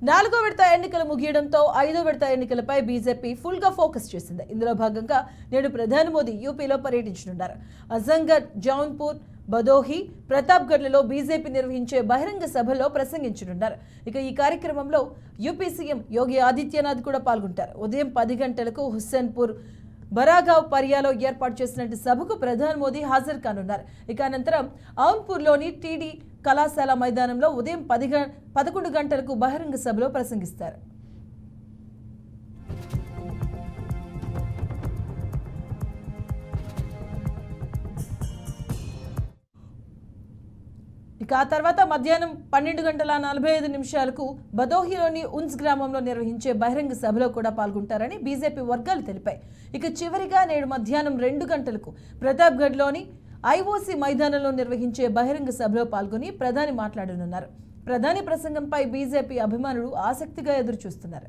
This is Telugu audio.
నాలుగో విడత ఎన్నికలు ముగియడంతో ఐదో విడత ఎన్నికలపై బీజేపీ ఫుల్ గా ఫోకస్ చేసింది. ఇందులో భాగంగా నేడు ప్రధాని మోదీ యూపీలో పర్యటించనున్నారు. అజంగఢ్, జౌన్పూర్, భదోహి, ప్రతాప్గఢ్లలో బీజేపీ నిర్వహించే బహిరంగ సభలో ప్రసంగించనున్నారు. ఇక ఈ కార్యక్రమంలో యూపీ సీఎం యోగి ఆదిత్యనాథ్ కూడా పాల్గొంటారు. ఉదయం 10 గంటలకు హుస్సేన్పూర్, బరాగావ్ పర్యాలో ఏర్పాటు చేసినట్టు సభకు ప్రధాని మోదీ హాజరు కానున్నారు. ఇక అనంతరం ఔన్పూర్లోని టీడీ కళాశాల మైదానంలో ఉదయం 11 గంటలకు బహిరంగ సభలో ప్రసంగిస్తారు. ఇక ఆ తర్వాత మధ్యాహ్నం 12:45 భదోహిలోని ఉన్స్ గ్రామంలో నిర్వహించే బహిరంగ సభలో కూడా పాల్గొంటారని బీజేపీ వర్గాలు తెలిపాయి. ఇక చివరిగా నేడు మధ్యాహ్నం 2 గంటలకు ప్రతాప్గఢ్లోని ఐఓసీ మైదానంలో నిర్వహించే బహిరంగ సభలో పాల్గొని ప్రధాని మాట్లాడనున్నారు. ప్రధాని ప్రసంగంపై బీజేపీ అభిమానులు ఆసక్తిగా ఎదురుచూస్తున్నారు.